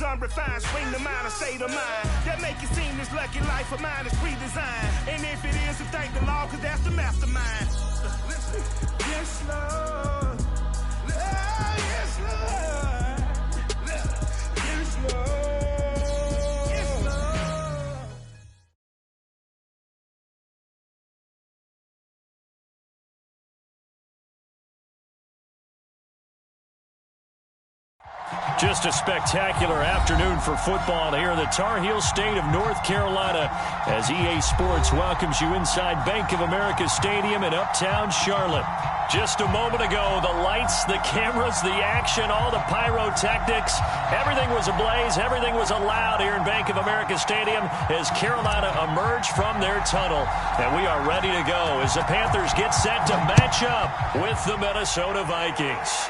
unrefined, swing the mind, a state of mind that make it seem this lucky life of mine is pre-designed. And if it is, then thank the Lord, cause that's the mastermind. Yes, Lord. Yes, Lord. Yes, Lord. Just a spectacular afternoon for football here in the Tar Heel state of North Carolina as EA Sports welcomes you inside Bank of America Stadium in Uptown Charlotte. Just a moment ago, the lights, the cameras, the action, all the pyrotechnics, everything was ablaze, everything was allowed here in Bank of America Stadium as Carolina emerged from their tunnel. And we are ready to go as the Panthers get set to match up with the Minnesota Vikings.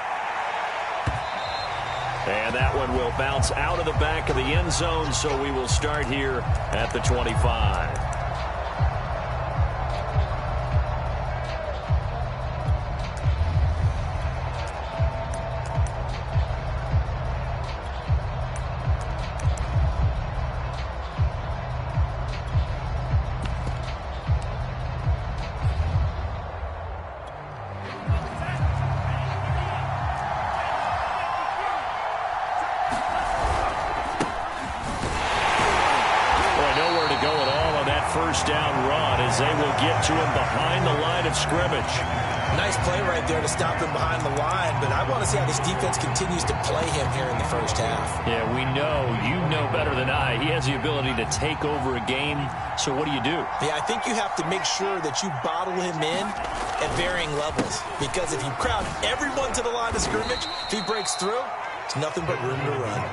And that one will bounce out of the back of the end zone, so we will start here at the 25. First down run as they will get to him behind the line of scrimmage. Nice play right there to stop him behind the line, but I want to see how this defense continues to play him here in the first half. Yeah, we know, you know better than I, he has the ability to take over a game, so what do you do? Yeah, I think you have to make sure that you bottle him in at varying levels, because if you crowd everyone to the line of scrimmage, if he breaks through, it's nothing but room to run.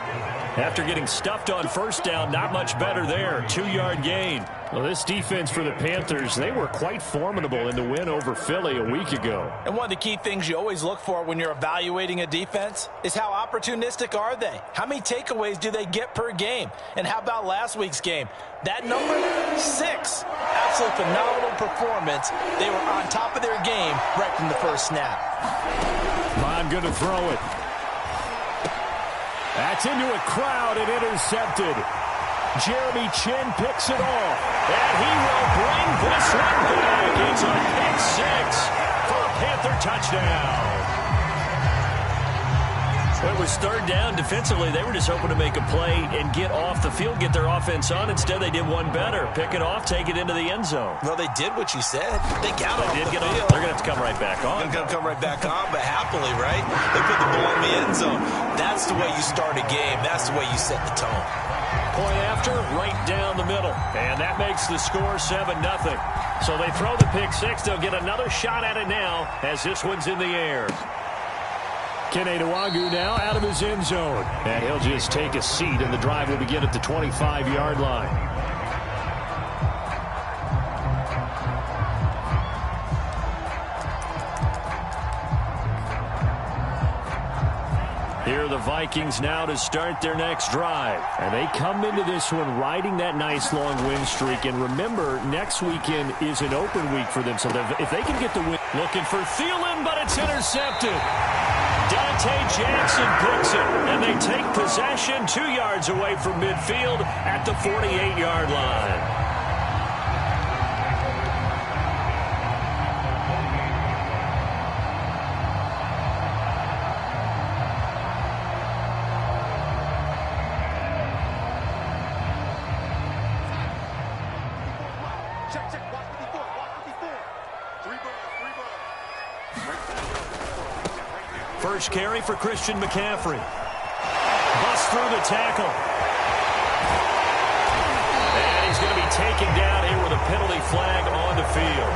After getting stuffed on first down, not much better there. 2-yard gain. Well, this defense for the Panthers, they were quite formidable in the win over Philly a week ago. And one of the key things you always look for when you're evaluating a defense is how opportunistic are they? How many takeaways do they get per game? And how about last week's game? That number, 6. Absolute phenomenal performance. They were on top of their game right from the first snap. Vaughn going to throw it. That's into a crowd and intercepted. Jeremy Chin picks it off. And he will bring this one back. It's a pick 6 for a Panther touchdown. It was third down defensively. They were just hoping to make a play and get off the field, get their offense on. Instead, they did one better. Pick it off, take it into the end zone. Well, they did what you said. They got off the field. They're going to have to come right back on. They're going to come right back on, but happily, right? They put the ball in the end zone. That's the way you start a game. That's the way you set the tone. Point after, right down the middle. And that makes the score 7-0. So they throw the pick 6. They'll get another shot at it now as this one's in the air. Cbuttadaboss now out of his end zone. And he'll just take a seat, and the drive will begin at the 25-yard line. Here are the Vikings now to start their next drive. And they come into this one riding that nice long win streak. And remember, next weekend is an open week for them. So if they can get the win. Looking for Thielen, but it's intercepted. Dante Jackson picks it. And they take possession 2 yards away from midfield at the 48-yard line. First carry for Christian McCaffrey. Busts through the tackle. And he's going to be taken down here with a penalty flag on the field.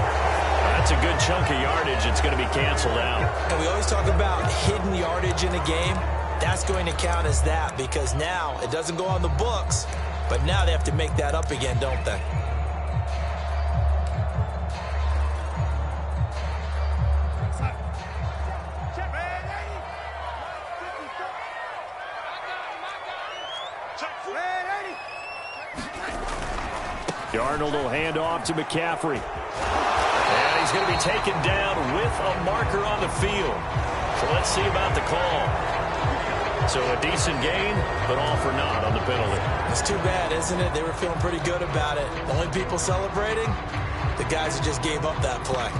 That's a good chunk of yardage. It's going to be canceled out. And we always talk about hidden yardage in a game. That's going to count as that because now it doesn't go on the books, but now they have to make that up again, don't they? Darnold will hand off to McCaffrey. And he's going to be taken down with a marker on the field. So let's see about the call. So a decent gain, but all for naught on the penalty. It's too bad, isn't it? They were feeling pretty good about it. Only people celebrating, the guys who just gave up that play.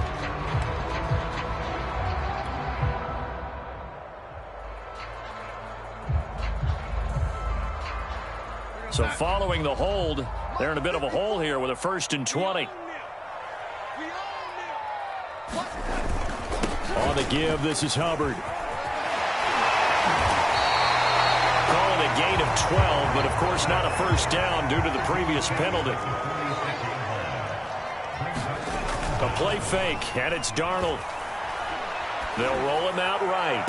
So following the hold, they're in a bit of a hole here with a 1st and 20. On the give, this is Hubbard. Calling a gain of 12, but of course not a first down due to the previous penalty. A play fake, and it's Darnold. They'll roll him out right.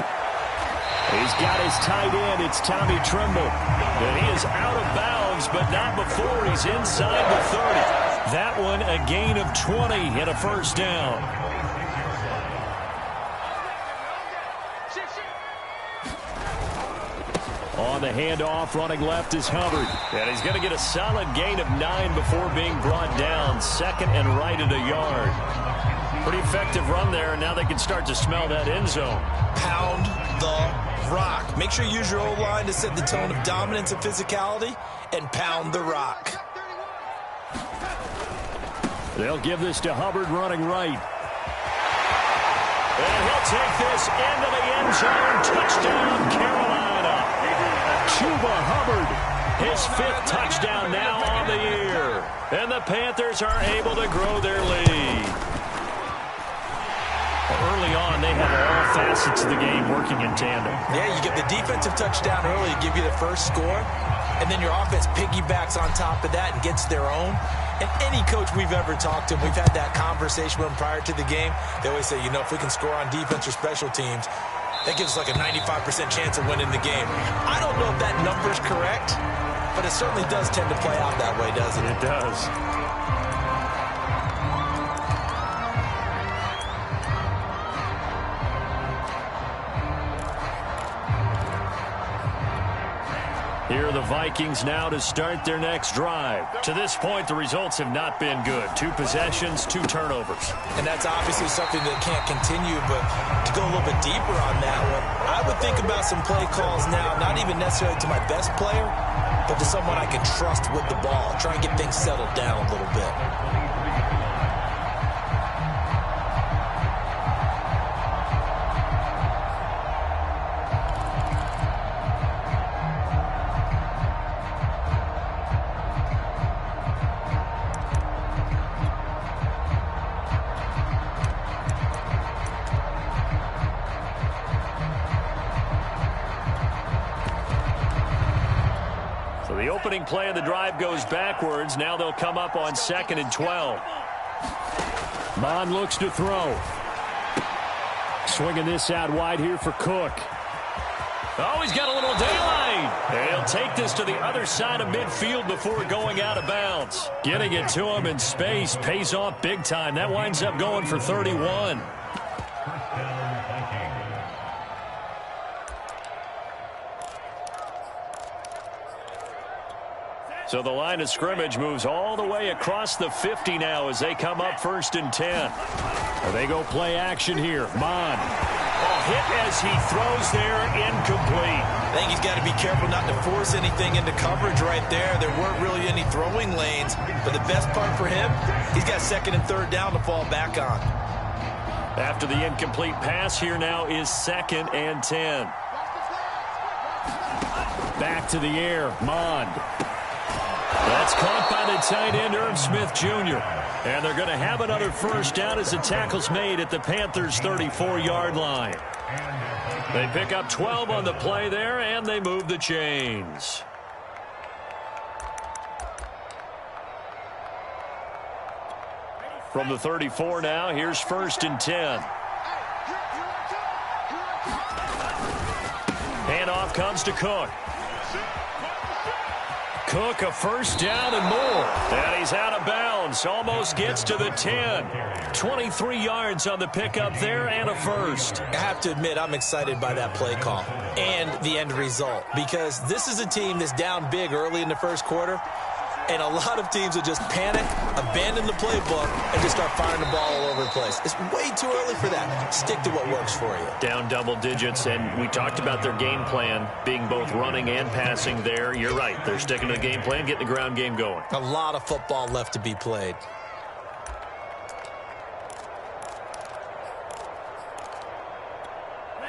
He's got his tight end. It's Tommy Tremble. And he is out of bounds, but not before he's inside the 30. That one a gain of 20 and a first down. On the handoff, running left is Hubbard. And he's going to get a solid gain of 9 before being brought down. 2nd and right at a yard. Pretty effective run there, and now they can start to smell that end zone. Pound the rock. Make sure you use your O-line to set the tone of dominance and physicality, and pound the rock. They'll give this to Hubbard running right. And he'll take this into the end zone. Touchdown, Carolina. Chuba Hubbard, his 5th touchdown now on the year. And the Panthers are able to grow their lead. Early on, they have all facets of the game working in tandem. Yeah, you get the defensive touchdown early, give you the first score, and then your offense piggybacks on top of that and gets their own. And any coach we've ever talked to, we've had that conversation with them prior to the game. They always say, you know, if we can score on defense or special teams, that gives us like a 95% chance of winning the game. I don't know if that number's correct, but it certainly does tend to play out that way, doesn't it? It does. Here are the Vikings now to start their next drive. To this point, the results have not been good. 2 possessions, 2 turnovers. And that's obviously something that can't continue, but to go a little bit deeper on that one, I would think about some play calls now, not even necessarily to my best player, but to someone I can trust with the ball. Try and get things settled down a little bit. The opening play of the drive goes backwards. Now they'll come up on 2nd and 12. Mon looks to throw. Swinging this out wide here for Cook. Oh, he's got a little daylight. And he'll take this to the other side of midfield before going out of bounds. Getting it to him in space pays off big time. That winds up going for 31. So the line of scrimmage moves all the way across the 50 now as they come up 1st and 10. They go play action here. Mon. Hit as he throws there, incomplete. I think he's got to be careful not to force anything into coverage right there. There weren't really any throwing lanes. But the best part for him, he's got 2nd and 3rd down to fall back on. After the incomplete pass, here now is 2nd and 10. Back to the air. Mond. That's caught by the tight end, Irv Smith Jr. And they're going to have another first down as the tackle's made at the Panthers' 34-yard line. They pick up 12 on the play there, and they move the chains. From the 34 now, here's 1st and 10. Handoff comes to Cook. Cook, a first down and more. And he's out of bounds. Almost gets to the 10. 23 yards on the pickup there and a first. I have to admit, I'm excited by that play call and the end result, because this is a team that's down big early in the first quarter, And a lot of teams will just panic, abandon the playbook, and just start firing the ball all over the place. It's way too early for that. Stick to what works for you. Down double digits, and we talked about their game plan being both running and passing there. You're right. They're sticking to the game plan, getting the ground game going. A lot of football left to be played.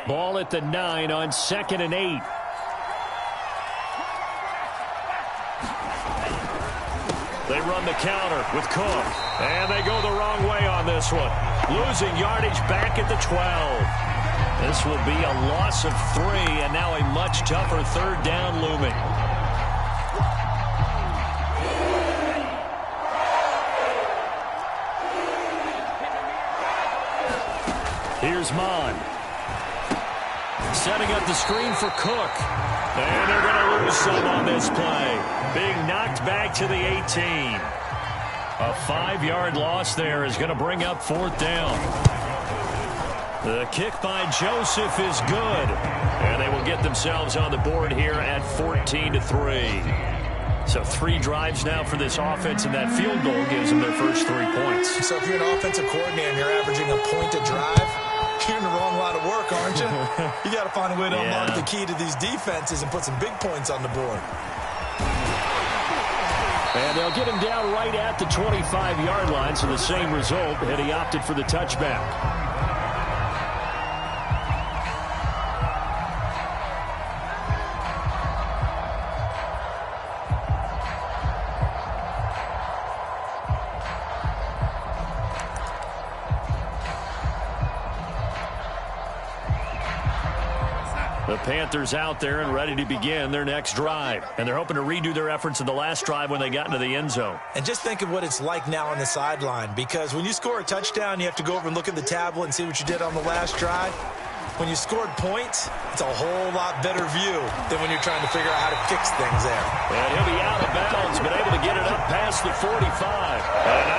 Ball at the 9 on 2nd and 8. They run the counter with Cook. And they go the wrong way on this one. Losing yardage back at the 12. This will be a loss of 3, and now a much tougher 3rd down looming. Here's Mon. Setting up the screen for Cook. And they're going to lose some on this play. Being knocked back to the 18. A 5-yard loss there is going to bring up 4th down. The kick by Joseph is good. And they will get themselves on the board here at 14-3. So 3 drives now for this offense, and that field goal gives them their first 3 points. So if you're an offensive coordinator and you're averaging a point a drive, you're in the wrong line of work, aren't you? You got to find a way to unlock the key to these defenses and put some big points on the board. And they'll get him down right at the 25-yard line, so the same result, and he opted for the touchback. The Panthers out there and ready to begin their next drive. And they're hoping to redo their efforts in the last drive when they got into the end zone. And just think of what it's like now on the sideline, because when you score a touchdown, you have to go over and look at the tablet and see what you did on the last drive. When you scored points, it's a whole lot better view than when you're trying to figure out how to fix things there. And he'll be out of bounds, but able to get it up past the 45. A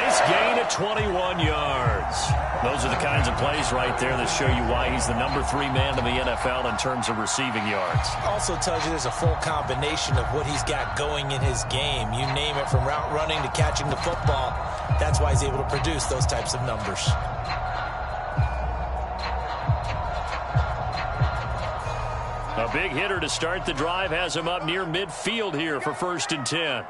nice gain at 21 yards. Those are the kinds of plays right there that show you why he's the number 3 man in the NFL in terms of receiving yards. Also tells you there's a full combination of what he's got going in his game. You name it, from route running to catching the football. That's why he's able to produce those types of numbers. A big hitter to start the drive has him up near midfield here for 1st and 10.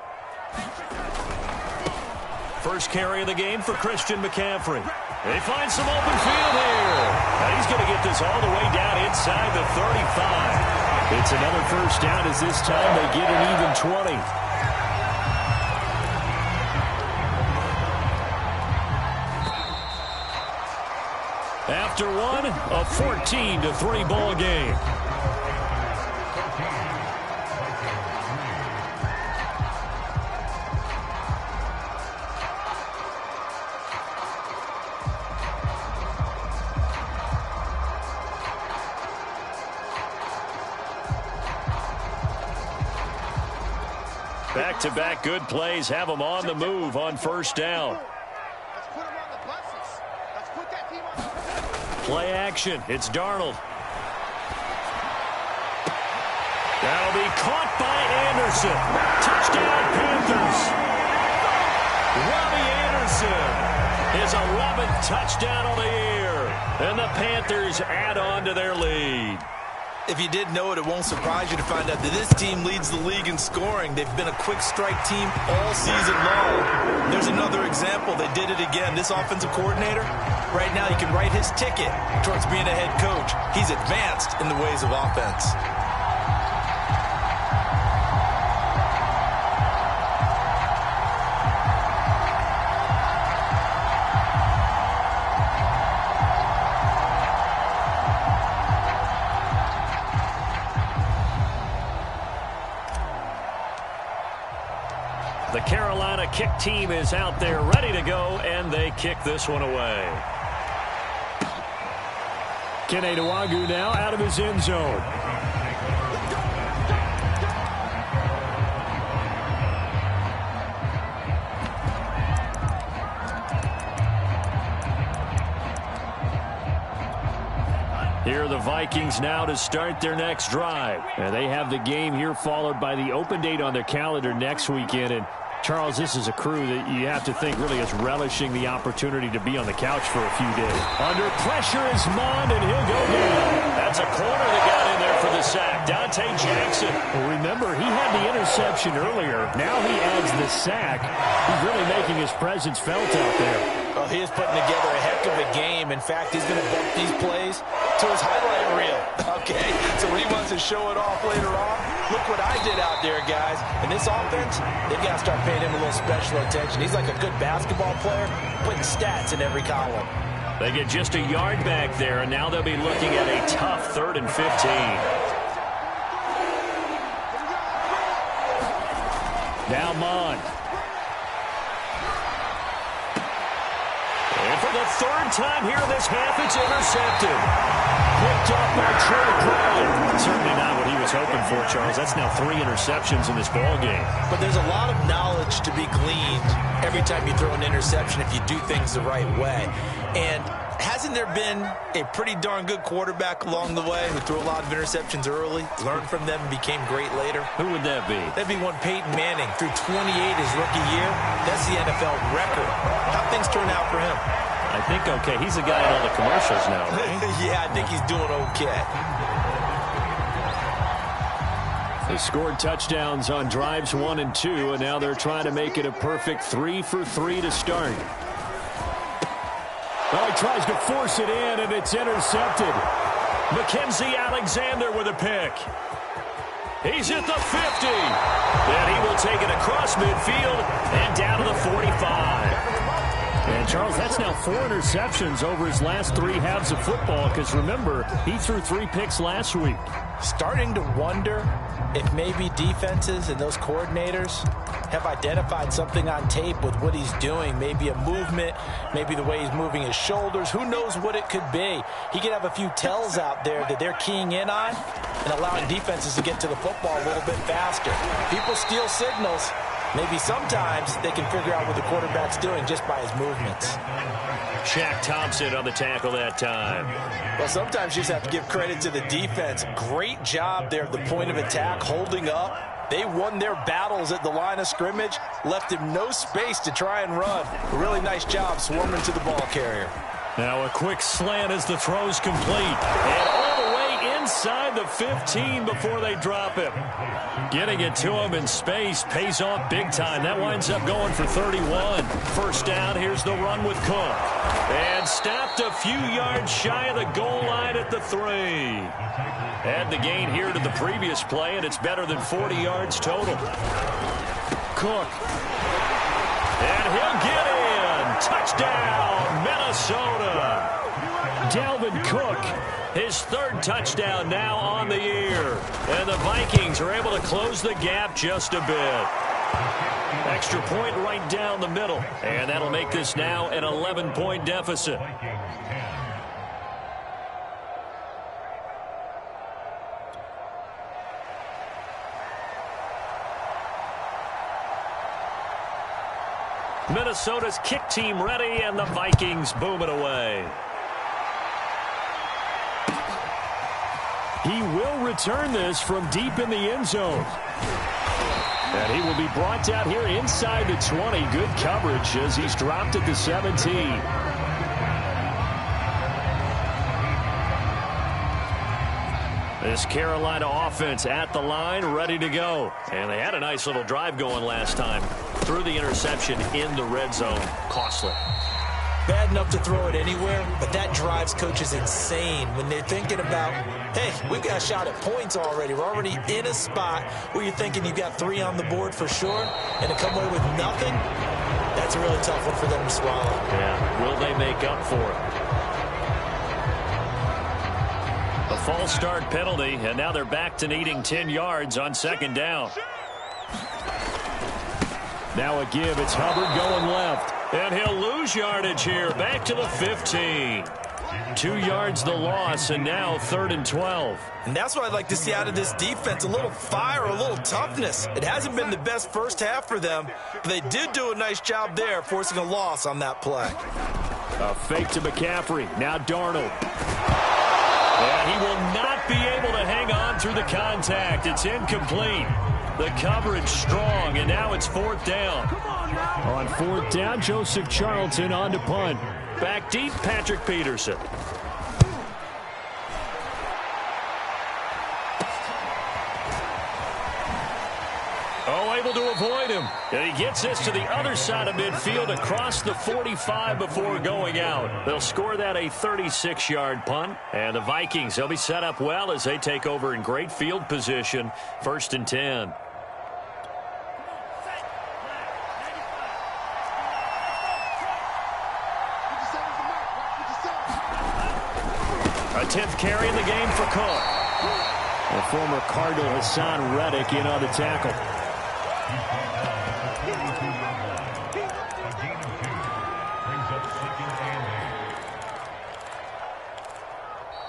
First carry of the game for Christian McCaffrey. They find some open field here. And he's going to get this all the way down inside the 35. It's another first down as this time they get an even 20. After one, a 14-3 ball game. Back-to-back good plays have them on the move on first down. Play action. It's Darnold. That'll be caught by Anderson. Touchdown, Panthers. Robbie Anderson, his 11th touchdown of the year. And the Panthers add on to their lead. If you didn't know it, it won't surprise you to find out that this team leads the league in scoring. They've been a quick strike team all season long. There's another example. They did it again. This offensive coordinator, right now, he can write his ticket towards being a head coach. He's advanced in the ways of offense. The Carolina kick team is out there ready to go, and they kick this one away. Cbuttadaboss now out of his end zone. Here are the Vikings now to start their next drive. And they have the game here followed by the open date on their calendar next weekend. And Charles, this is a crew that you have to think really is relishing the opportunity to be on the couch for a few days. Under pressure is Mond, and he'll go down. That's a corner that got in there for the sack. Dante Jackson. Well, remember, he had the interception earlier. Now he adds the sack. He's really making his presence felt out there. Oh, he is putting together a heck of a game. In fact, he's going to bump these plays to his highlight reel. Okay, so when he wants to show it off later on, look what I did out there, guys. And this offense, they've got to start paying him a little special attention. He's like a good basketball player, putting stats in every column. They get just a yard back there, and now they'll be looking at a tough 3rd and 15. Now Mond. And for the 3rd time here in this half, it's intercepted. Picked up by Trey Brown. Certainly not what he was hoping for, Charles. That's now 3 interceptions in this ball game. But there's a lot of knowledge to be gleaned every time you throw an interception if you do things the right way. And hasn't there been a pretty darn good quarterback along the way who threw a lot of interceptions early, learned from them, and became great later? Who would that be? That'd be one Peyton Manning. Threw 28 his rookie year. That's the NFL record. How'd things turn out for him? I think okay. He's the guy in all the commercials now, right? Yeah, I think he's doing okay. They scored touchdowns on drives 1 and 2, and now they're trying to make it a perfect 3 for 3 to start. Well, he tries to force it in, and it's intercepted. Mackenzie Alexander with a pick. He's at the 50. And he will take it across midfield and down to the 45. And, Charles, that's now 4 interceptions over his last 3 halves of football because, remember, he threw 3 picks last week. Starting to wonder if maybe defenses and those coordinators have identified something on tape with what he's doing. Maybe a movement, maybe the way he's moving his shoulders. Who knows what it could be? He could have a few tells out there that they're keying in on and allowing defenses to get to the football a little bit faster. People steal signals. Maybe sometimes they can figure out what the quarterback's doing just by his movements. Shaq Thompson on the tackle that time. Well, sometimes you just have to give credit to the defense. Great job there at the point of attack, holding up. They won their battles at the line of scrimmage, left him no space to try and run. A really nice job swarming to the ball carrier. Now a quick slant as the throw's complete. And all the way inside the 15 before they drop him. Getting it to him in space pays off big time. That winds up going for 31. First down, here's the run with Cook. And stopped a few yards shy of the goal line at the 3. Add the gain here to the previous play, and it's better than 40 yards total. Cook. And he'll get in. Touchdown, Minnesota. Dalvin Cook, his 3rd touchdown now on the year. And the Vikings are able to close the gap just a bit. Extra point right down the middle. And that'll make this now an 11-point deficit. Minnesota's kick team ready, and the Vikings boom it away. He will return this from deep in the end zone. And he will be brought down here inside the 20. Good coverage as he's dropped at the 17. This Carolina offense at the line, ready to go. And they had a nice little drive going last time. Threw the interception in the red zone. Costly. Bad enough to throw it anywhere, but that drives coaches insane when they're thinking about, hey, we've got a shot at points already. We're already in a spot where you're thinking you've got 3 on the board for sure, and to come away with nothing, that's a really tough one for them to swallow. Yeah, will they make up for it? A false start penalty, and now they're back to needing 10 yards on 2nd down. Now a give. It's Hubbard going left. And he'll lose yardage here. Back to the 15. 2 yards the loss, and now 3rd and 12. And that's what I'd like to see out of this defense. A little fire, a little toughness. It hasn't been the best first half for them, but they did do a nice job there, forcing a loss on that play. A fake to McCaffrey. Now Darnold. And he will not be able to hang on through the contact. It's incomplete. The coverage strong, and now it's fourth down. On fourth down, Joseph Charlton on to punt. Back deep, Patrick Peterson. Oh, able to avoid him. And he gets this to the other side of midfield across the 45 before going out. They'll score that a 36-yard punt. And the Vikings, they'll be set up well as they take over in great field position. 1st and 10. A 10th carry in the game for Cook. The former Cardinal Hassan Reddick in on the tackle.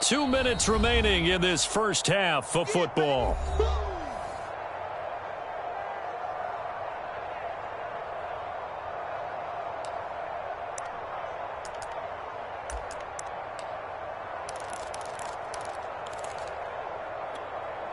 Two minutes remaining in this first half of football.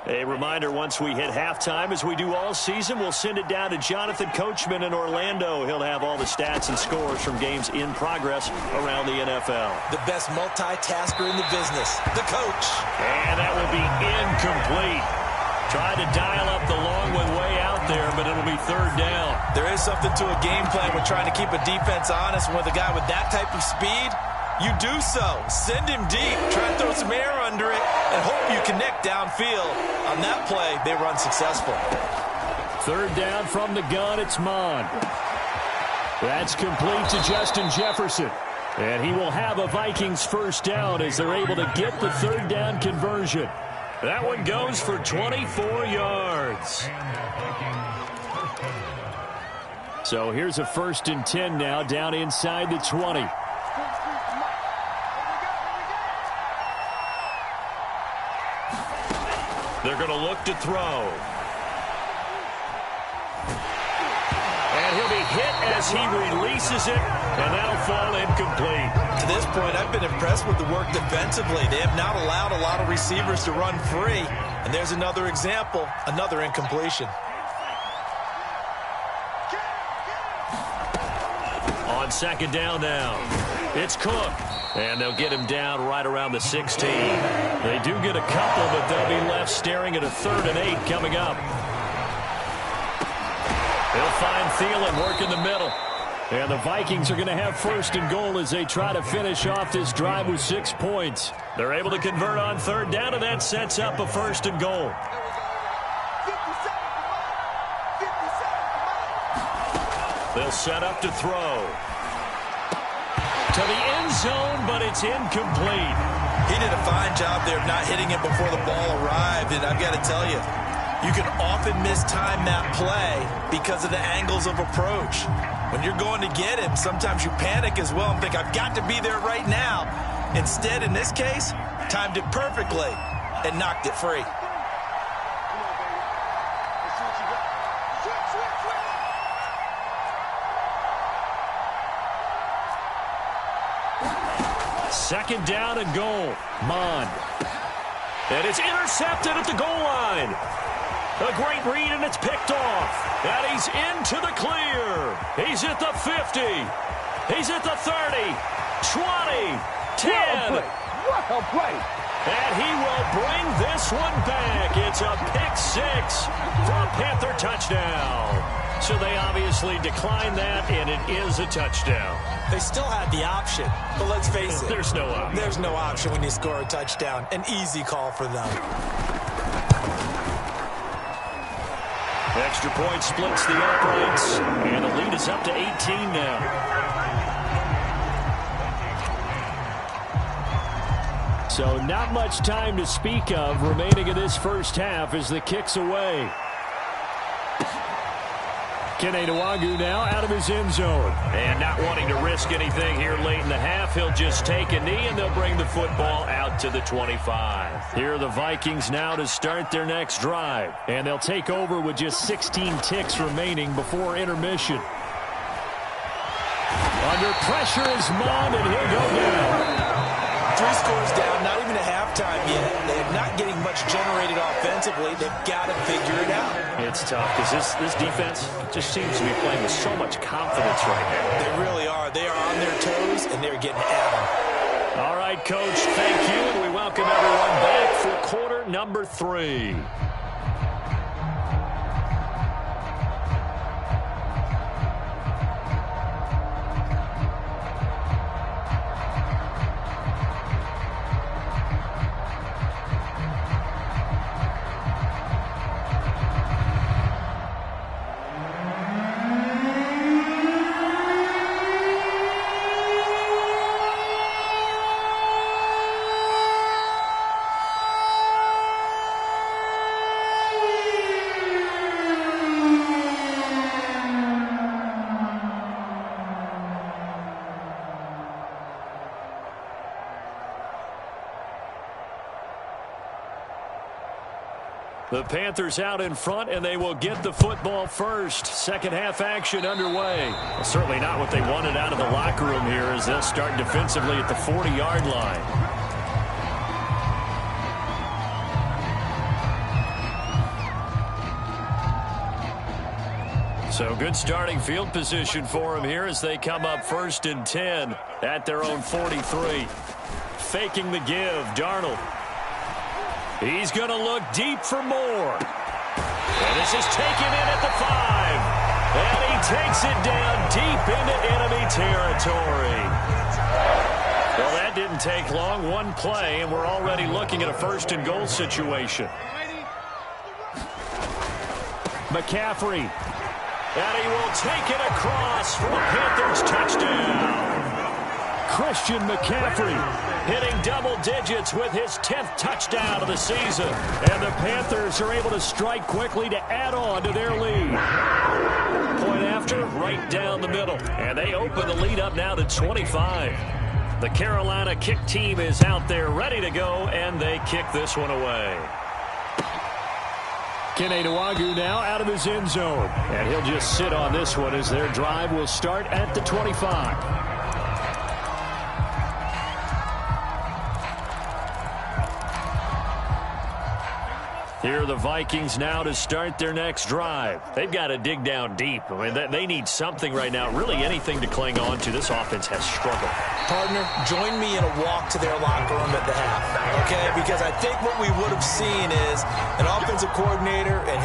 A reminder, once we hit halftime, as we do all season, we'll send it down to Jonathan Coachman in Orlando. He'll have all the stats and scores from games in progress around the NFL. The best multitasker in the business, the coach. And that will be incomplete. Tried to dial up the long one way out there, but it'll be third down. There is something to a game plan with trying to keep a defense honest. With a guy with that type of speed, you do so. Send him deep. Try and throw some air under it and hope you connect downfield. On that play, they run successful. Third down from the gun, it's Mond. That's complete to Justin Jefferson. And he will have a Vikings first down as they're able to get the third down conversion. That one goes for 24 yards. So here's a 1st and 10 now, down inside the 20. They're going to look to throw. And he'll be hit as he releases it, and that'll fall incomplete. To this point, I've been impressed with the work defensively. They have not allowed a lot of receivers to run free. And there's another example, another incompletion. On second down now, it's Cook. And they'll get him down right around the 16. They do get a couple, but they'll be left staring at a 3rd and 8 coming up. They'll find Thielen working the middle. And the Vikings are going to have 1st and goal as they try to finish off this drive with 6 points. They're able to convert on third down, and that sets up a 1st and goal. They'll set up to throw. To the end zone, but it's incomplete. He did a fine job there of not hitting it before the ball arrived, and I've got to tell you, you can often mistime that play because of the angles of approach. When you're going to get him, sometimes you panic as well and think, I've got to be there right now. Instead, in this case, timed it perfectly and knocked it free. Second down and goal. Mond. And it's intercepted at the goal line. A great read, and it's picked off. And he's into the clear. He's at the 50. He's at the 30. 20. 10. Well played. And he will bring this one back. It's a pick 6 for a Panther touchdown. So they obviously declined that, and it is a touchdown. They still had the option, but let's face it. There's no option. There's no option when you score a touchdown. An easy call for them. Extra point splits the uprights, and the lead is up to 18 now. So not much time to speak of remaining in this first half as the kick's away. Kene Nwangwu now out of his end zone. And not wanting to risk anything here late in the half, he'll just take a knee, and they'll bring the football out to the 25. Here are the Vikings now to start their next drive. And they'll take over with just 16 ticks remaining before intermission. Under pressure is Mond, and he'll go down. 3 scores down, not even a halftime yet. They're not getting much generated offensively. They've got to figure it out. It's tough because this defense just seems to be playing with so much confidence right now. They really are. They are on their toes, and they're getting at them. All right, Coach, thank you, and we welcome everyone back for quarter number 3. The Panthers out in front, and they will get the football first. Second half action underway. Well, certainly not what they wanted out of the locker room here as they'll start defensively at the 40-yard line. So good starting field position for them here as they come up 1st and 10 at their own 43. Faking the give, Darnold. He's going to look deep for more. And this is taken in at the 5. And he takes it down deep into enemy territory. Well, that didn't take long. One play, and we're already looking at a 1st and goal situation. McCaffrey. And he will take it across for a Panthers touchdown. Christian McCaffrey hitting double digits with his 10th touchdown of the season. And the Panthers are able to strike quickly to add on to their lead. Point after, right down the middle. And they open the lead up now to 25. The Carolina kick team is out there ready to go, and they kick this one away. Cbuttadaboss now out of his end zone. And he'll just sit on this one as their drive will start at the 25. Here are the Vikings now to start their next drive. They've got to dig down deep. I mean, they need something right now, really anything to cling on to. This offense has struggled. Partner, join me in a walk to their locker room at the half, okay? Because I think what we would have seen is an offensive coordinator and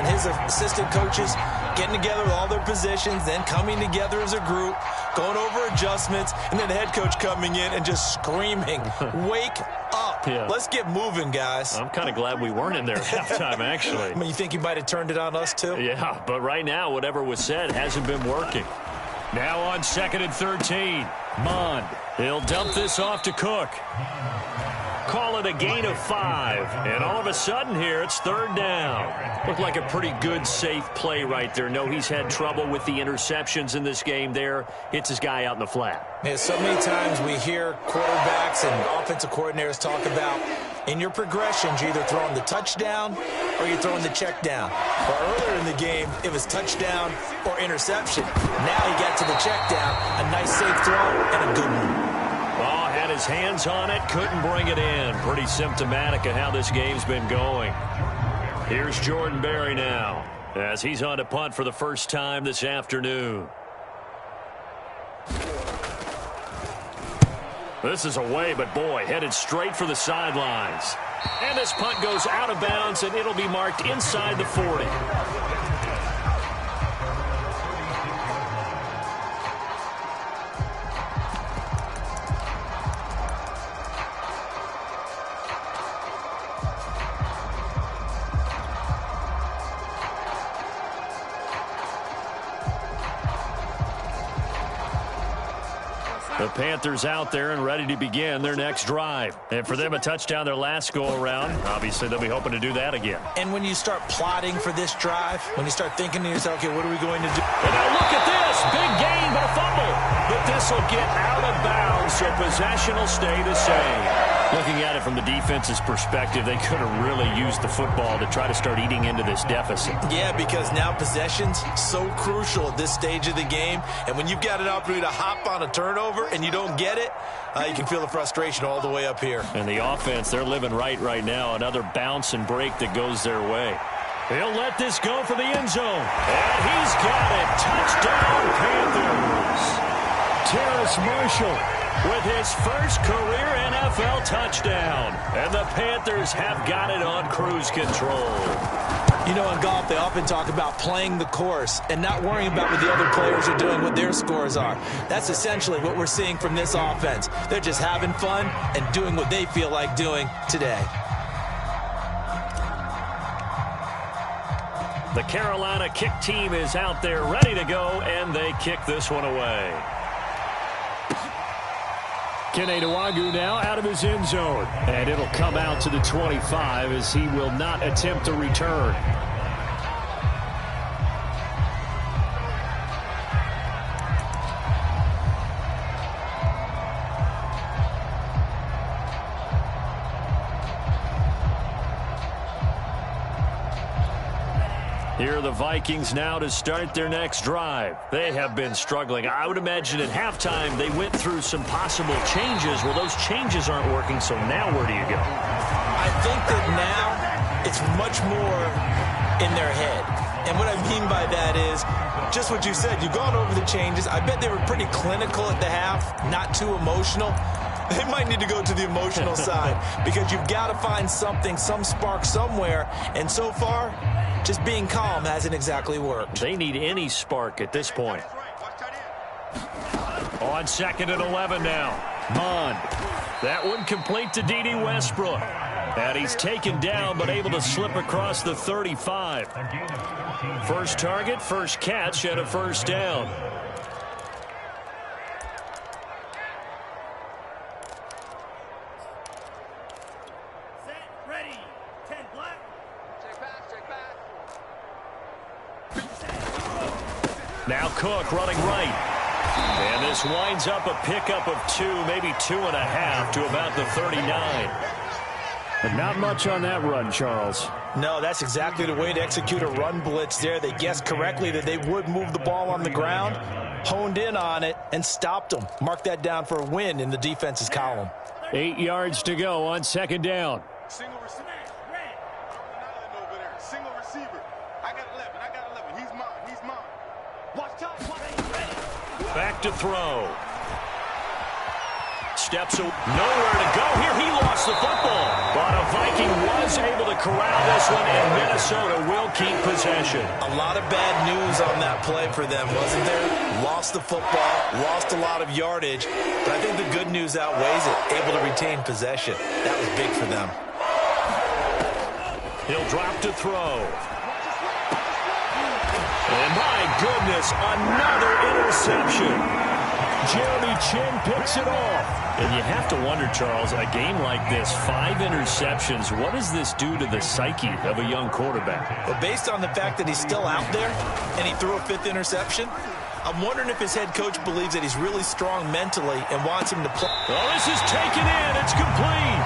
his assistant coaches getting together with all their positions, then coming together as a group, going over adjustments, and then the head coach coming in and just screaming, wake up. Yeah. Let's get moving, guys. I'm kind of glad we weren't in there at halftime, actually. I mean, you think you might have turned it on us, too? Yeah, but right now, whatever was said hasn't been working. Now on 2nd and 13. Mond. He'll dump this off to Cook. Call it a gain of 5. And all of a sudden here, it's 3rd down. Looked like a pretty good, safe play right there. No, he's had trouble with the interceptions in this game there. Hits his guy out in the flat. Yeah, so many times we hear quarterbacks and offensive coordinators talk about in your progressions, you're either throwing the touchdown or you're throwing the check down. But earlier in the game, it was touchdown or interception. Now he got to the check down, a nice safe throw and a good one. Ball had his hands on it, couldn't bring it in. Pretty symptomatic of how this game's been going. Here's Jordan Berry now as he's on to punt for the first time this afternoon. This is away, but boy, headed straight for the sidelines. And this punt goes out of bounds, and it'll be marked inside the 40. The Panthers out there and ready to begin their next drive. And for them, a touchdown their last go-around. Obviously, they'll be hoping to do that again. And when you start plotting for this drive, when you start thinking to yourself, okay, what are we going to do? And now look at this. Big gain, but a fumble. But this will get out of bounds, so possession will stay the same. Looking at it from the defense's perspective, they could have really used the football to try to start eating into this deficit. Yeah, because now possession's so crucial at this stage of the game. And when you've got an opportunity to hop on a turnover and you don't get it, you can feel the frustration all the way up here. And the offense, they're living right now. Another bounce and break that goes their way. He'll let this go for the end zone. And he's got it. Touchdown, Panthers. Terrace Marshall with his first career NFL touchdown. And the Panthers have got it on cruise control. You know, in golf, they often talk about playing the course and not worrying about what the other players are doing, what their scores are. That's essentially what we're seeing from this offense. They're just having fun and doing what they feel like doing today. The Carolina kick team is out there ready to go, and they kick this one away. Cbuttadaboss now out of his end zone. And it'll come out to the 25 as he will not attempt to return. Here are the Vikings now to start their next drive. They have been struggling. I would imagine at halftime they went through some possible changes. Well, those changes aren't working, so now where do you go? I think that now it's much more in their head. And what I mean by that is just what you said. You've gone over the changes. I bet they were pretty clinical at the half, not too emotional. They might need to go to the emotional side because you've got to find something, some spark somewhere. And so far, just being calm hasn't exactly worked. They need any spark at this point. On 2nd and 11 now. Mond. That one complete to D.D. Westbrook. And he's taken down but able to slip across the 35. First target, first catch, and a first down. Now Cook running right. And this winds up a pickup of 2, maybe 2.5 to about the 39. But not much on that run, Charles. No, that's exactly the way to execute a run blitz there. They guessed correctly that they would move the ball on the ground, honed in on it, and stopped them. Mark that down for a win in the defense's column. 8 yards to go on 2nd down. Single receiver. Over there. Single receiver. I got 11. He's mine. Watch out. Back to throw. Steps nowhere to go here. He lost the football. But a Viking was able to corral this one, and Minnesota will keep possession. A lot of bad news on that play for them, wasn't there? Lost the football, lost a lot of yardage, but I think the good news outweighs it. Able to retain possession. That was big for them. He'll drop to throw. And my goodness, another interception. Jeremy Chin picks it off. And you have to wonder, Charles, a game like this, 5 interceptions, what does this do to the psyche of a young quarterback? Well, based on the fact that he's still out there and he threw a 5th interception, I'm wondering if his head coach believes that he's really strong mentally and wants him to play. Well, this is taken in. It's complete.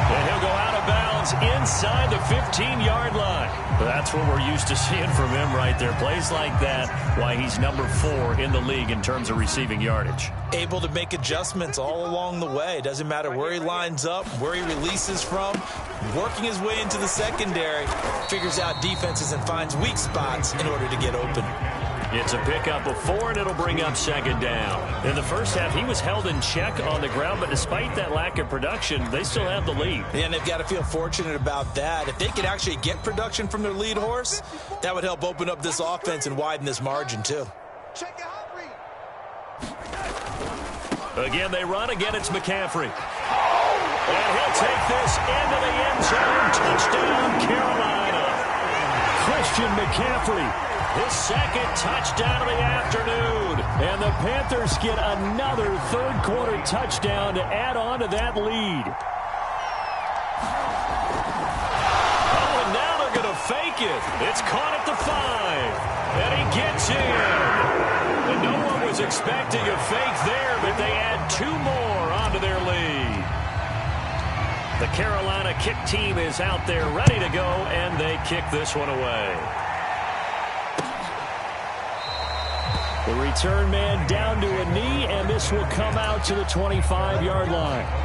And he'll go out of bounds inside the 15-yard line. That's what we're used to seeing from him right there. Plays like that, why he's number 4 in the league in terms of receiving yardage. Able to make adjustments all along the way. Doesn't matter where he lines up, where he releases from. Working his way into the secondary. Figures out defenses and finds weak spots in order to get open. It's a pickup of 4, and it'll bring up 2nd down. In the first half, he was held in check on the ground, but despite that lack of production, they still have the lead. And they've got to feel fortunate about that. If they could actually get production from their lead horse, that would help open up this offense and widen this margin, too. Again, they run. Again, it's McCaffrey. And he'll take this into the end zone. Touchdown, Carolina. Christian McCaffrey. His 2nd touchdown of the afternoon. And the Panthers get another 3rd quarter touchdown to add on to that lead. Oh, and now they're going to fake it. It's caught at the 5. And he gets in. And no one was expecting a fake there, but they add 2 more onto their lead. The Carolina kick team is out there ready to go, and they kick this one away. The return man down to a knee, and this will come out to the 25-yard line.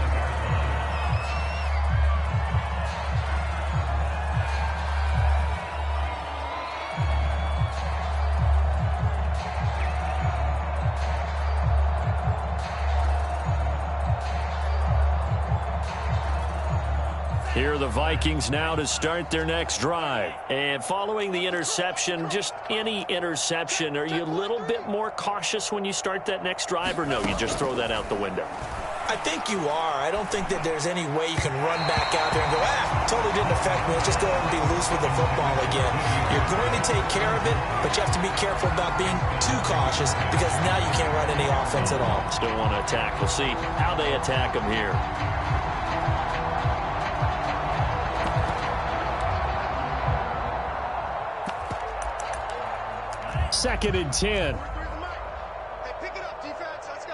Here are the Vikings now to start their next drive. And following the interception, just any interception, are you a little bit more cautious when you start that next drive, or no, you just throw that out the window? I think you are. I don't think that there's any way you can run back out there and go, totally didn't affect me. Let's just go ahead and be loose with the football again. You're going to take care of it, but you have to be careful about being too cautious because now you can't run any offense at all. Still want to attack. We'll see how they attack them here. Second and 10. Hey, pick it up, defense. Let's go.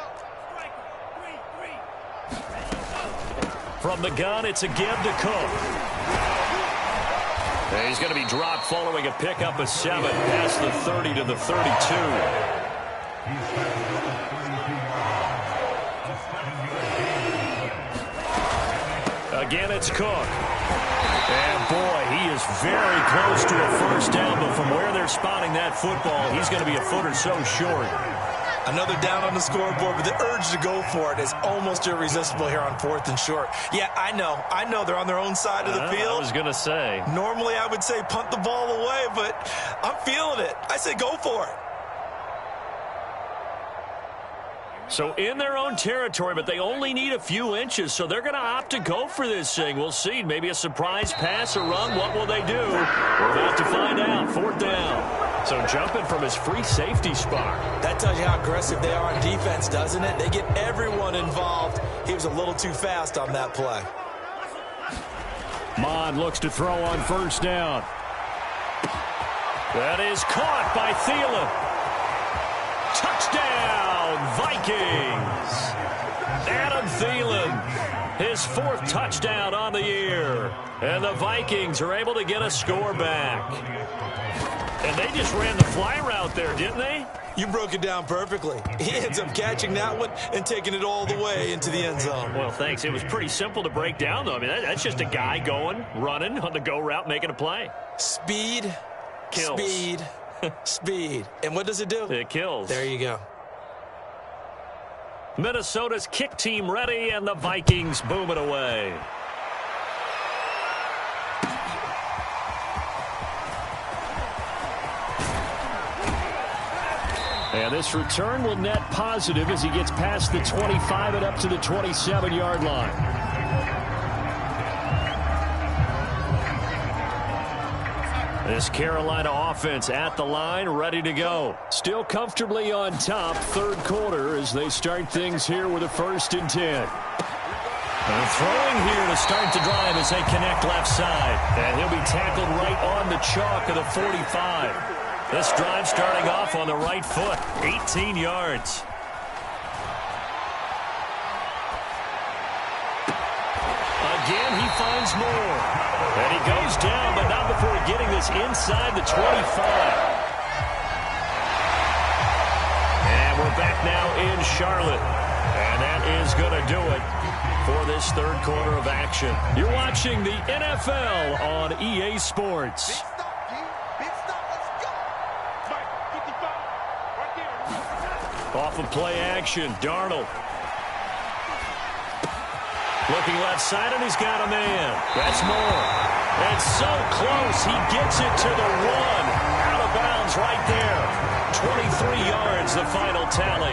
From the gun, it's a give to Cook. And he's going to be dropped following a pickup of 7 past the 30 to the 32. Again, it's Cook. And, boy, he is very close to a first down, but from where they're spotting that football, he's going to be a foot or so short. Another down on the scoreboard, but the urge to go for it is almost irresistible here on 4th and short. Yeah, I know they're on their own side of the field. I was going to say. Normally, I would say punt the ball away, but I'm feeling it. I say go for it. So in their own territory, but they only need a few inches, so they're going to opt to go for this thing. We'll see. Maybe a surprise pass or run. What will they do? We're about to find out. 4th down. So jumping from his free safety spot. That tells you how aggressive they are on defense, doesn't it? They get everyone involved. He was a little too fast on that play. Mond looks to throw on 1st down. That is caught by Thielen. Touchdown, Vikings. Adam Thielen, his 4th touchdown on the year. And the Vikings are able to get a score back. And they just ran the fly route there, didn't they? You broke it down perfectly. He ends up catching that one and taking it all the way into the end zone. Well, thanks. It was pretty simple to break down, though. I mean, that's just a guy going, running on the go route, making a play. Speed, kills. Speed, speed. And what does it do? It kills. There you go. Minnesota's kick team ready, and the Vikings boom it away. And this return will net positive as he gets past the 25 and up to the 27-yard line. This Carolina offense at the line, ready to go. Still comfortably on top, 3rd quarter as they start things here with a 1st and 10. And throwing here to start the drive as they connect left side. And he'll be tackled right on the chalk of the 45. This drive starting off on the right foot, 18 yards. Again, he finds more. And he goes down, but not before getting this inside the 25. And we're back now in Charlotte. And that is going to do it for this 3rd quarter of action. You're watching the NFL on EA Sports. Off of play action, Darnold. Looking left side, and he's got a man. That's more. And so close, he gets it to the 1. Out of bounds right there. 23 yards, the final tally.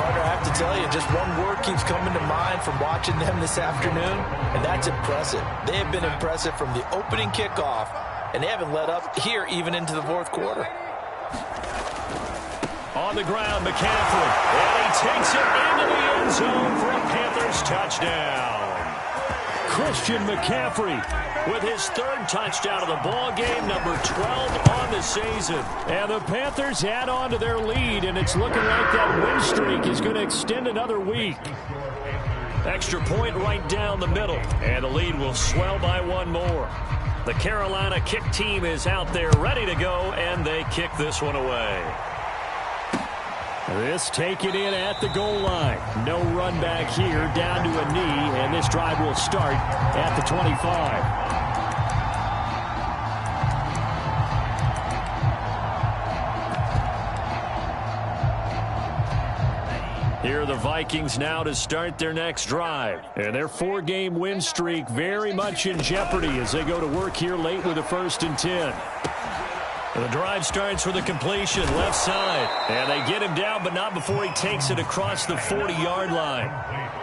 Parker, I have to tell you, just one word keeps coming to mind from watching them this afternoon, and that's impressive. They have been impressive from the opening kickoff, and they haven't let up here even into the 4th quarter. On the ground, McCaffrey. And he takes it into the end zone for a Panthers touchdown. Christian McCaffrey with his 3rd touchdown of the ball game, number 12 on the season. And the Panthers add on to their lead, and it's looking like that win streak is going to extend another week. Extra point right down the middle, and the lead will swell by one more. The Carolina kick team is out there ready to go, and they kick this one away. This taken in at the goal line. No run back here, down to a knee, and this drive will start at the 25. Here are the Vikings now to start their next drive. And their 4-game win streak very much in jeopardy as they go to work here late with a 1st and 10. The drive starts with a completion left side. And they get him down, but not before he takes it across the 40-yard line.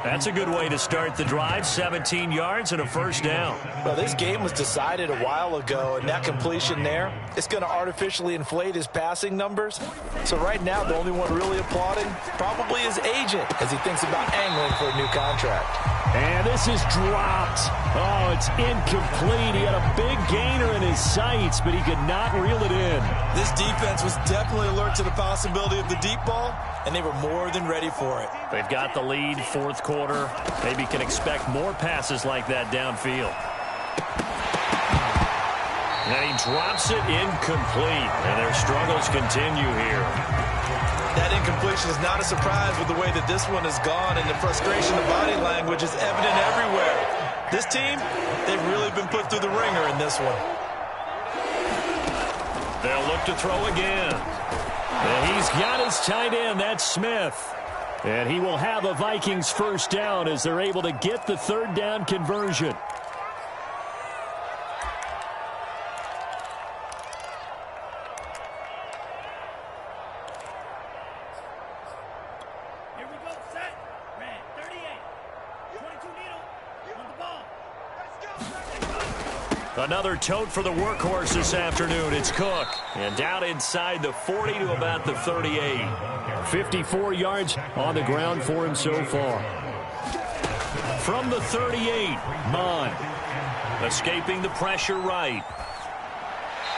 That's a good way to start the drive. 17 yards and a 1st down. Well, this game was decided a while ago, and that completion there, it's going to artificially inflate his passing numbers. So right now, the only one really applauding probably his agent as he thinks about angling for a new contract. And this is dropped. Oh, it's incomplete. He had a big gainer in his sights, but he could not reel it in. This defense was definitely alert to the possibility of the deep ball, and they were more than ready for it. They've got the lead, 4th quarter. Maybe can expect more passes like that downfield. And he drops it incomplete, and their struggles continue here. That incompletion is not a surprise with the way that this one has gone, and the frustration of body language is evident everywhere. This team, they've really been put through the ringer in this one. They'll look to throw again. And he's got his tight end, that's Smith. And he will have a Vikings 1st down as they're able to get the 3rd down conversion. Another tote for the workhorse this afternoon. It's Cook. And down inside the 40 to about the 38. 54 yards on the ground for him so far. From the 38, Mon. Escaping the pressure right.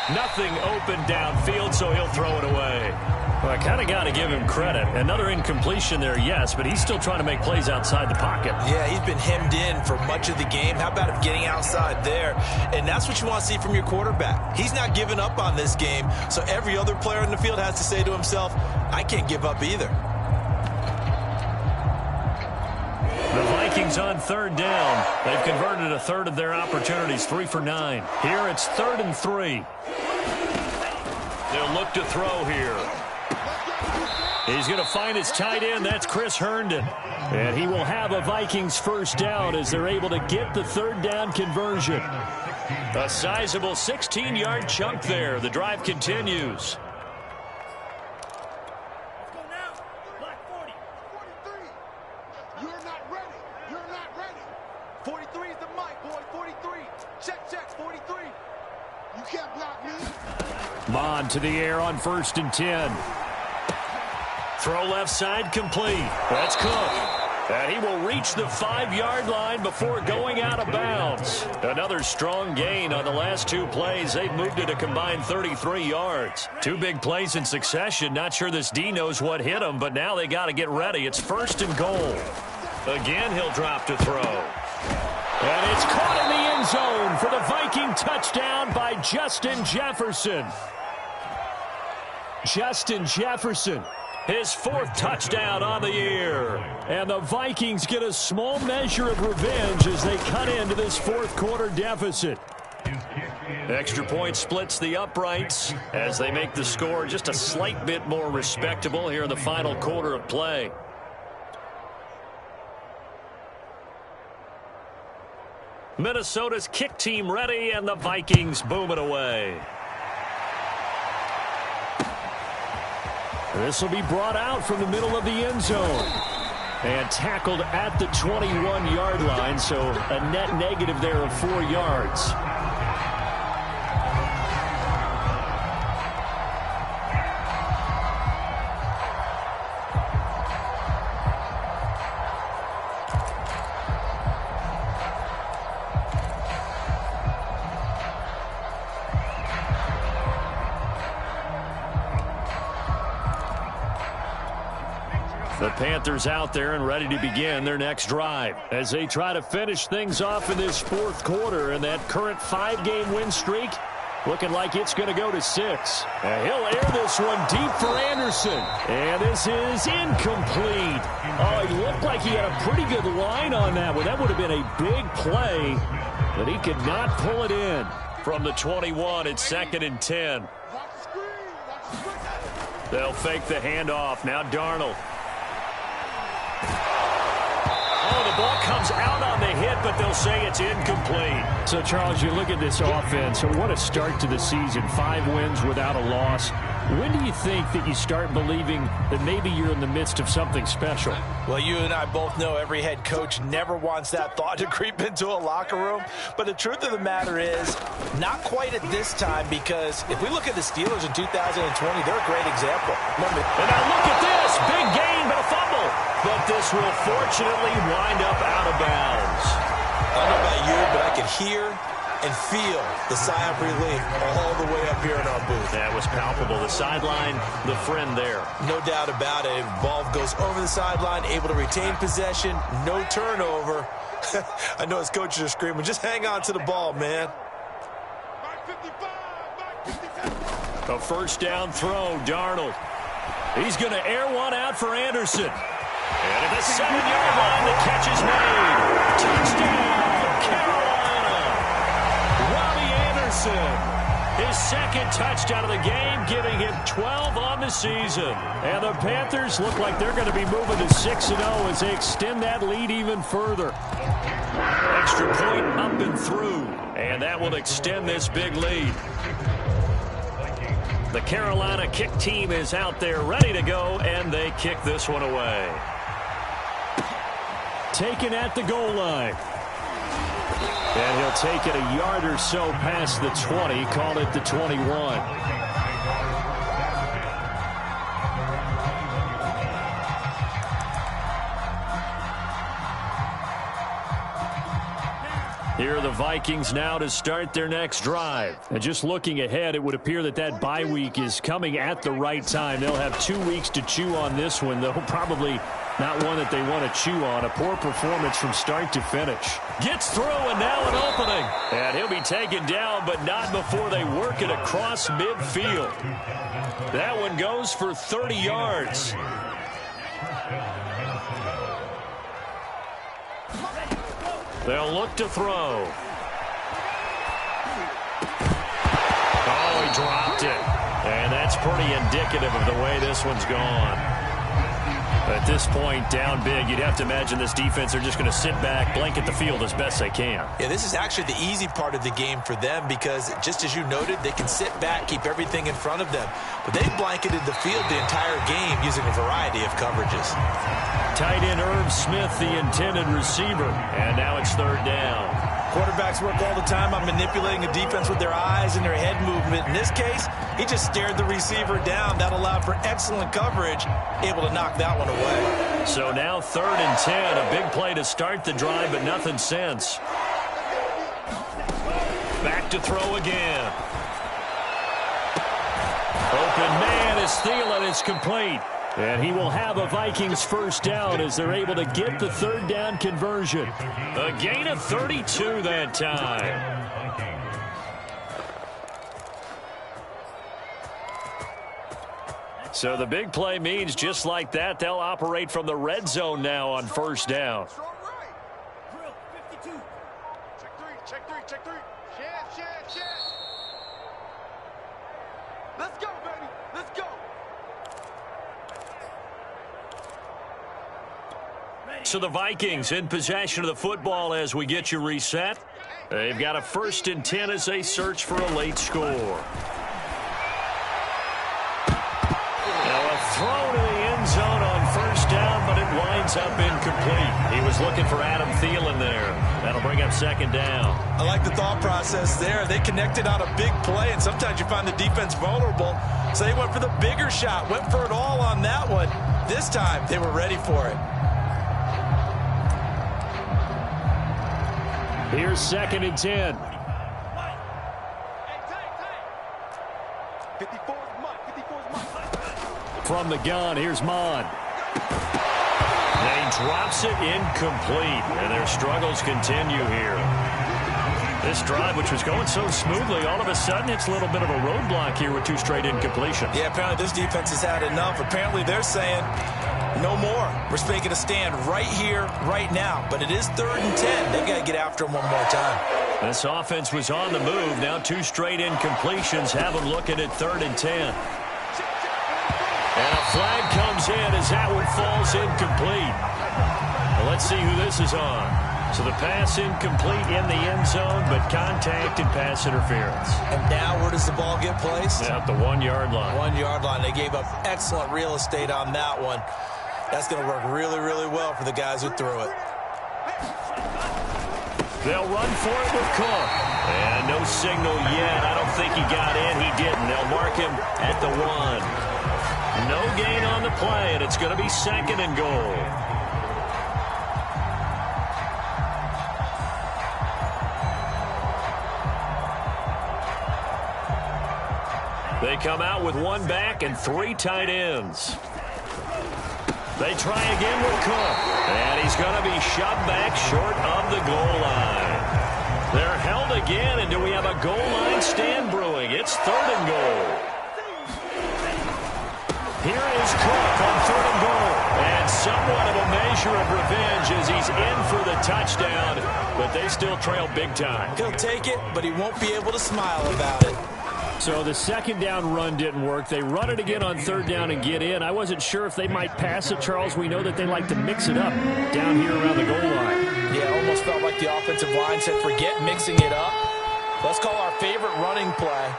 Nothing open downfield, so he'll throw it away. Well, I kind of got to give him credit. Another incompletion there, yes, but he's still trying to make plays outside the pocket. Yeah, he's been hemmed in for much of the game. How about him getting outside there? And that's what you want to see from your quarterback. He's not giving up on this game, so every other player in the field has to say to himself, I can't give up either. The Vikings on 3rd down. They've converted a 1/3 of their opportunities, 3 for 9. Here it's 3rd and 3. They'll look to throw here. He's going to find his tight end. That's Chris Herndon. And he will have a Vikings 1st down as they're able to get the 3rd down conversion. A sizable 16-yard chunk there. The drive continues. Let's go now. Black 40. 43. You're not ready. You're not ready. 43 is the mic, boy. 43. Check, 43. You can't block me. Mon to the air on 1st and 10. Throw left side complete. That's Cook. And he will reach the 5-yard line before going out of bounds. Another strong gain on the last 2 plays. They've moved it a combined 33 yards. 2 big plays in succession. Not sure this D knows what hit him, but now they got to get ready. It's 1st and goal. Again, he'll drop to throw. And it's caught in the end zone for the Viking touchdown by Justin Jefferson. Justin Jefferson. His 4th touchdown on the year. And the Vikings get a small measure of revenge as they cut into this 4th quarter deficit. Extra point splits the uprights as they make the score just a slight bit more respectable here in the final quarter of play. Minnesota's kick team ready, and the Vikings boom it away. This will be brought out from the middle of the end zone. And tackled at the 21-yard line, so a net negative there of 4 yards. The Panthers out there and ready to begin their next drive as they try to finish things off in this fourth quarter, and that current 5-game win streak looking like it's going to go to 6. And he'll air this one deep for Anderson. And this is incomplete. Oh, he looked like he had a pretty good line on that one. That would have been a big play, but he could not pull it in. From the 21, it's 2nd and 10. They'll fake the handoff. Now Darnold. Oh, the ball comes out on the hit, but they'll say it's incomplete. So, Charles, you look at this offense, and what a start to the season. 5 wins without a loss. When do you think that you start believing that maybe you're in the midst of something special? Well, you and I both know every head coach never wants that thought to creep into a locker room. But the truth of the matter is, not quite at this time, because if we look at the Steelers in 2020, they're a great example. And now look at this. Big gain, but a fumble. But this will fortunately wind up out of bounds. I don't know about you, but I can hear and feel the sigh of relief all the way up here in our booth. That was palpable. The sideline, the friend there. No doubt about it. Ball goes over the sideline, able to retain possession, no turnover. I know his coaches are screaming, just hang on to the ball, man. A first down throw, Darnold. He's going to air one out for Anderson. And at the 7-yard line, the catch is made. Touchdown, Carolina. Robbie Anderson, his 2nd touchdown of the game, giving him 12 on the season. And the Panthers look like they're going to be moving to 6-0 as they extend that lead even further. Extra point up and through. And that will extend this big lead. The Carolina kick team is out there ready to go, and they kick this one away. Taken at the goal line. And he'll take it a yard or so past the 20, call it the 21. Here are the Vikings now to start their next drive. And just looking ahead, it would appear that that bye week is coming at the right time. They'll have 2 weeks to chew on this one, though probably not one that they want to chew on. A poor performance from start to finish. Gets through, and now an opening. And he'll be taken down, but not before they work it across midfield. That one goes for 30 yards. They'll look to throw. Oh, he dropped it. And that's pretty indicative of the way this one's gone. At this point, down big, you'd have to imagine this defense are just going to sit back, blanket the field as best they can. Yeah, this is actually the easy part of the game for them because, just as you noted, they can sit back, keep everything in front of them. But they've blanketed the field the entire game using a variety of coverages. Tight end Irv Smith, the intended receiver. And now it's 3rd down. Quarterbacks work all the time on manipulating a defense with their eyes and their head movement. In this case, he just stared the receiver down. That allowed for excellent coverage, able to knock that one away. So now 3rd and 10, a big play to start the drive, but nothing since. Back to throw again. Open man is Thielen. It's complete. And he will have a Vikings first down as they're able to get the 3rd down conversion. A gain of 32 that time. So the big play means just like that, they'll operate from the red zone now on first down. Check three. Chance. Let's go, baby. Let's go. So the Vikings in possession of the football as we get you reset. They've got a 1st and 10 as they search for a late score. Now a throw to the end zone on first down, but it winds up incomplete. He was looking for Adam Thielen there. That'll bring up 2nd down. I like the thought process there. They connected on a big play, and sometimes you find the defense vulnerable. So they went for the bigger shot, went for it all on that one. This time, they were ready for it. Here's 2nd and 10. 54's Mike. From the gun, here's Mon. And he drops it incomplete, and their struggles continue here. This drive, which was going so smoothly, all of a sudden it's a little bit of a roadblock here with 2 straight incompletions. Yeah, apparently this defense has had enough. Apparently they're saying no more. We're making a stand right here, right now. But it is 3rd and 10. They've got to get after him one more time. This offense was on the move. Now 2 straight incompletions have them looking at 3rd and 10. And a flag comes in as that one falls incomplete. Well, let's see who this is on. So the pass incomplete in the end zone, but contact and pass interference. And now where does the ball get placed? At the 1-yard line. 1-yard line. They gave up excellent real estate on that one. That's going to work really, really well for the guys who threw it. They'll run for it with Cook. And no signal yet. I don't think he got in. He didn't. They'll mark him at the 1. No gain on the play, and it's going to be 2nd and goal. They come out with 1 back and 3 tight ends. They try again with Cook. And he's going to be shoved back short of the goal line. They're held again, and do we have a goal line stand brewing? It's 3rd and goal. Here is Cook on 3rd and goal. And somewhat of a measure of revenge as he's in for the touchdown. But they still trail big time. He'll take it, but he won't be able to smile about it. So the 2nd down run didn't work. They run it again on 3rd down and get in. I wasn't sure if they might pass it, Charles. We know that they like to mix it up down here around the goal line. Yeah, it almost felt like the offensive line said, forget mixing it up. Let's call our favorite running play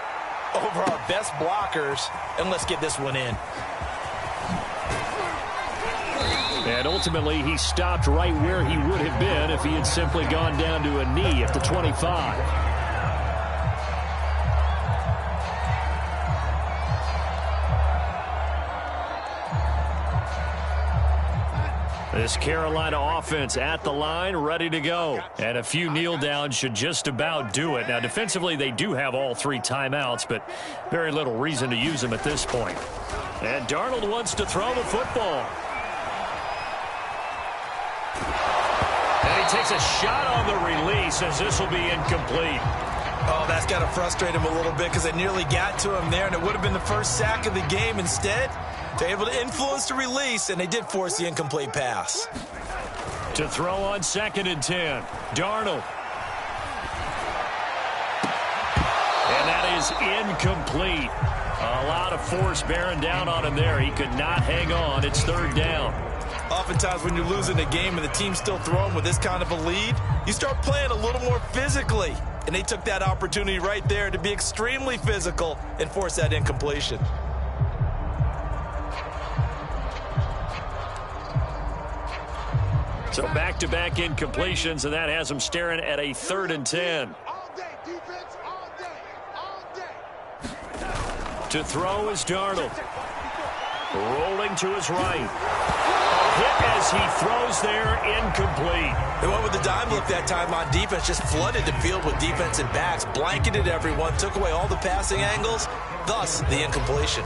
over our best blockers, and let's get this one in. And ultimately, he stopped right where he would have been if he had simply gone down to a knee at the 25. This Carolina offense at the line, ready to go. And a few kneel downs should just about do it. Now, defensively, they do have all 3 timeouts, but very little reason to use them at this point. And Darnold wants to throw the football. And he takes a shot on the release as this will be incomplete. Oh, that's got to frustrate him a little bit because they nearly got to him there, and it would have been the first sack of the game. Instead, they're able to influence the release, and they did force the incomplete pass. To throw on 2nd and 10, Darnold. And that is incomplete. A lot of force bearing down on him there. He could not hang on. It's 3rd down. Oftentimes when you're losing a game and the team's still throwing with this kind of a lead, you start playing a little more physically. And they took that opportunity right there to be extremely physical and force that incompletion. So back-to-back incompletions, and that has them staring at a 3rd and 10. All day, defense, all day, all day. To throw is Darnold. Rolling to his right. A hit as he throws there, incomplete. They went with the dime look that time on defense, just flooded the field with defensive backs, blanketed everyone, took away all the passing angles, thus the incompletion.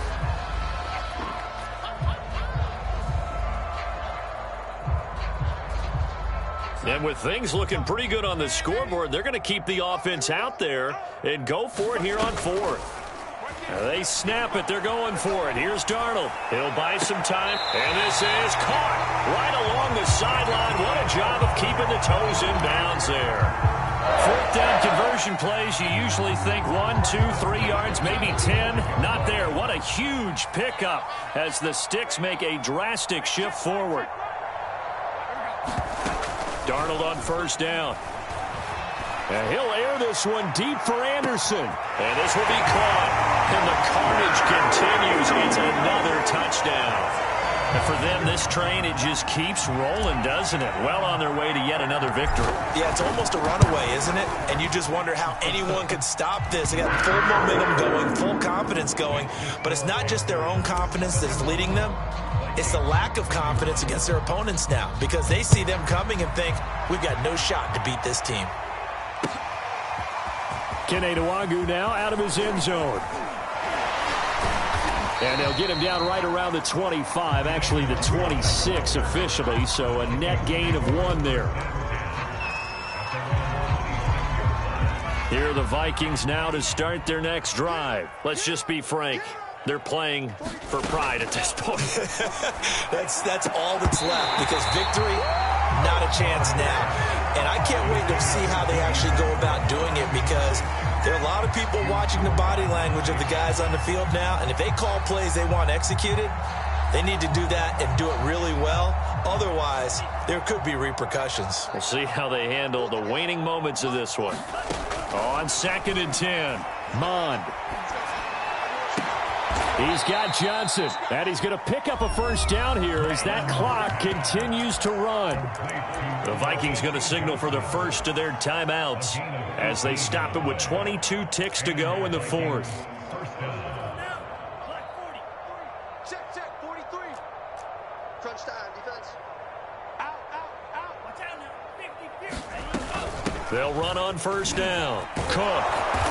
And with things looking pretty good on the scoreboard, they're going to keep the offense out there and go for it here on 4th. They snap it. They're going for it. Here's Darnold. He'll buy some time. And this is caught right along the sideline. What a job of keeping the toes in bounds there. 4th down conversion plays, you usually think 1, 2, 3 yards, maybe 10. Not there. What a huge pickup as the Sticks make a drastic shift forward. Darnold on 1st down. And he'll air this one deep for Anderson. And this will be caught. And the carnage continues. It's another touchdown. And for them, this train, it just keeps rolling, doesn't it? Well on their way to yet another victory. Yeah, it's almost a runaway, isn't it? And you just wonder how anyone could stop this. They got full momentum going, full confidence going. But it's not just their own confidence that's leading them. It's the lack of confidence against their opponents now because they see them coming and think, we've got no shot to beat this team. Cbuttadaboss now out of his end zone. And they'll get him down right around the 25, actually the 26 officially, so a net gain of 1 there. Here are the Vikings now to start their next drive. Let's just be frank. They're playing for pride at this point. That's all that's left, because victory, not a chance now. And I can't wait to see how they actually go about doing it, because there are a lot of people watching the body language of the guys on the field now, and if they call plays they want executed, they need to do that and do it really well. Otherwise, there could be repercussions. We'll see how they handle the waning moments of this one. On 2nd and 10, Mond. He's got Johnson, and he's going to pick up a first down here as that clock continues to run. The Vikings going to signal for the first of their timeouts as they stop it with 22 ticks to go in the 4th. Check, 43. Crunch time, defense. Out. Watch out now. 50. They'll run on first down. Cook.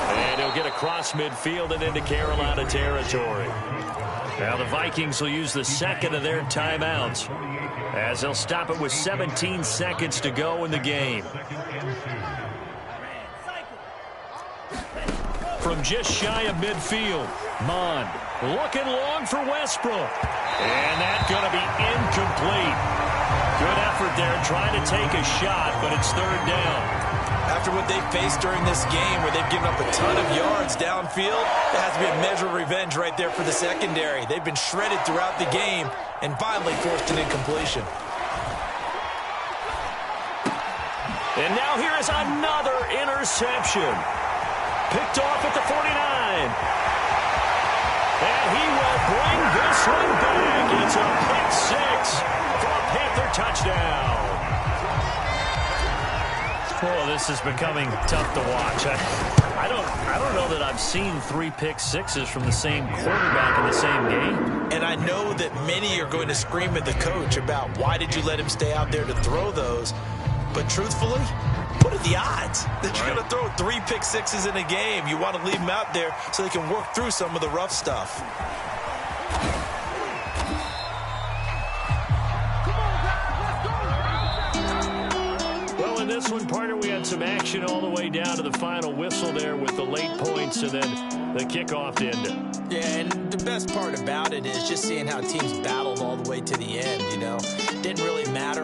And he'll get across midfield and into Carolina territory. Now the Vikings will use the second of their timeouts as they'll stop it with 17 seconds to go in the game. From just shy of midfield, Mond looking long for Westbrook. And that's going to be incomplete. Good effort there trying to take a shot, but it's 3rd down. After what they faced during this game, where they've given up a ton of yards downfield, there has to be a measure of revenge right there for the secondary. They've been shredded throughout the game and finally forced an incompletion. And now here is another interception. Picked off at the 49. And he will bring this one back. It's a pick 6 for a Panther touchdown. Oh, this is becoming tough to watch. I don't know that I've seen 3 pick sixes from the same quarterback in the same game. And I know that many are going to scream at the coach about why did you let him stay out there to throw those. But truthfully, what are the odds that you're going to throw 3 pick sixes in a game? You want to leave them out there so they can work through some of the rough stuff. This one, partner, we had some action all the way down to the final whistle there with the late points and then the kickoff to end it. Yeah, and the best part about it is just seeing how teams battled all the way to the end, you know. Didn't